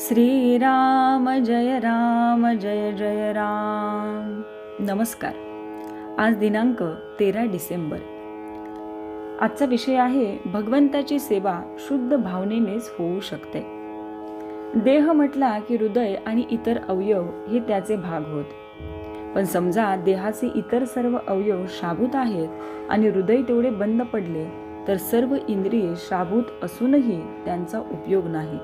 श्रीराम जय जय राम. नमस्कार. आज दिनांक 13 डिसेंबर. आजचा विषय आहे भगवंताची सेवा शुद्ध भावनेनेच होऊ शकते. देह म्हटला की हृदय आणि इतर अवयव हे त्याचे भाग होत. पण समजा देहाचे इतर सर्व अवयव शाबूत आहेत आणि हृदय तेवढे बंद पडले तर सर्व इंद्रिये शाबूत असूनही त्यांचा उपयोग नाही.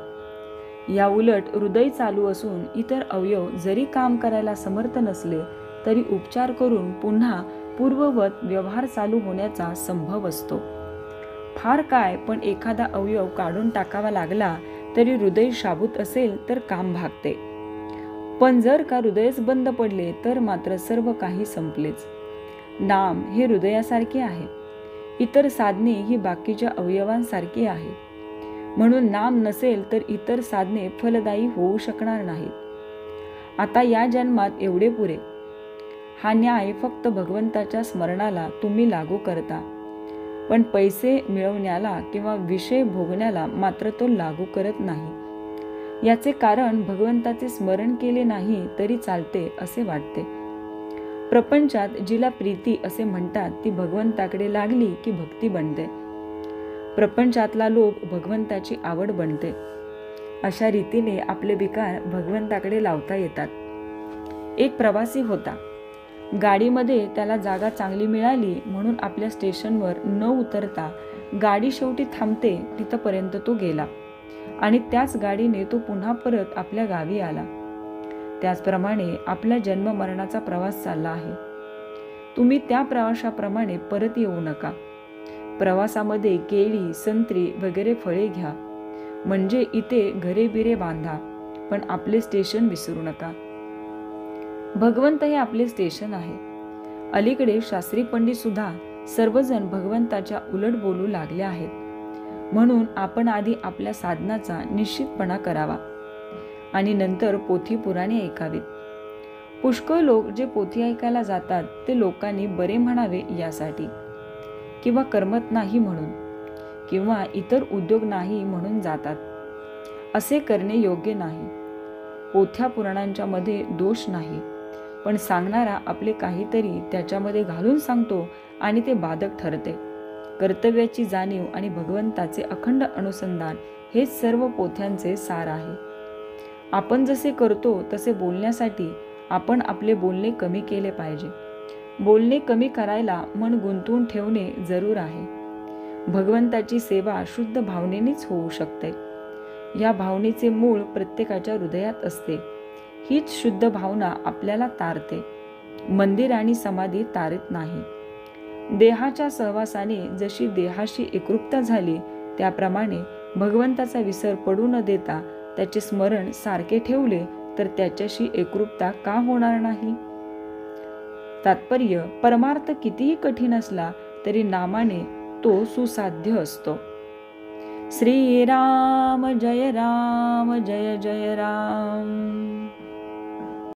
या उलट हृदय चालू असून इतर अवयव जरी काम करायला समर्थ नसले तरी उपचार करून पुन्हा पूर्ववत व्यवहार चालू होण्याचा संभव असतो. फार काय पण एखादा अवयव काढून टाकावा लागला तरी हृदय शाबूत असेल तर काम भागते. पण जर का हृदयच बंद पडले तर मात्र सर्व काही संपलेच. नाम हे हृदयासारखे आहे. इतर साधने ही बाकीच्या अवयवांसारखी आहे. म्हणून नाम नसेल तर इतर साधने फलदायी होऊ शकणार नाहीत. आता या जन्मात एवढे पुरे. हा न्याय फक्त भगवंताच्या स्मरणाला तुम्ही लागू करता, पण पैसे मिळवण्याला किंवा विषय भोगण्याला मात्र तो लागू करत नाही. याचे कारण भगवंताचे स्मरण केले नाही तरी चालते असे वाटते. प्रपंचात जिला प्रीती असे म्हणतात ती भगवंताकडे लागली की भक्ती बनते. प्रपंचातला लोभ भगवंताची आवड बनते. अशा रीतीने आपले विकार भगवंताकडे लावता येतात. एक प्रवासी होता. गाडीमध्ये त्याला जागा चांगली मिळाली म्हणून आपल्या स्टेशनवर न उतरता गाडी शेवटी थांबते तिथपर्यंत तो गेला आणि त्याच गाडीने तो पुन्हा परत आपल्या गावी आला. त्याचप्रमाणे आपला जन्म मरणाचा प्रवास चालला आहे. तुम्ही त्या प्रवासाप्रमाणे परत येऊ नका. प्रवासामध्ये केळी, संत्री वगैरे फळे घ्या, म्हणजे इथे घरे बिरे बांधा, पण आपले स्टेशन विसरू नका. भगवंत हे आपले स्टेशन आहे. अलीकडे शास्त्री पंडित सुद्धा सर्वजण भगवंताच्या उलट बोलू लागले आहेत. म्हणून आपण आधी आपल्या साधनाचा निश्चितपणा करावा आणि नंतर पोथी पुराणे ऐकावीत. पुष्कळ लोक जे पोथी ऐकायला जातात ते लोकांनी बरे म्हणावे यासाठी, किंवा करमत नाही म्हणून, किंवा इतर उद्योग नाही म्हणून जातात. असे करणे योग्य नाही. पोथ्या पुराणांच्या मध्ये दोष नाही, पण सांगणारा आपले काहीतरी त्याच्यामध्ये घालून सांगतो आणि ते बाधक ठरते. कर्तव्याची जाणीव आणि भगवंताचे अखंड अनुसंधान हेच सर्व पोथ्यांचे सार आहे. आपण जसे करतो तसे बोलण्यासाठी आपण आपले बोलणे कमी केले पाहिजे. बोलणे कमी करायला मन गुंतवून ठेवणे जरूर आहे. भगवंताची सेवा शुद्ध भावनेनेच होऊ शकते. या भावनेचे मूळ प्रत्येकाच्या हृदयात असते. हीच शुद्ध भावना आपल्याला तारते. मंदिर आणि समाधी तारत नाही. देहाच्या सहवासाने जशी देहाशी एकरूपता झाली त्याप्रमाणे भगवंताचा विसर पडू न देता त्याचे स्मरण सारखे ठेवले तर त्याच्याशी एकरूपता का होणार नाही. तात्पर्य, परमार्थ कितीही कठीण असला तरी नामाने तो सुसाध्य असतो. श्रीराम जय जय राम.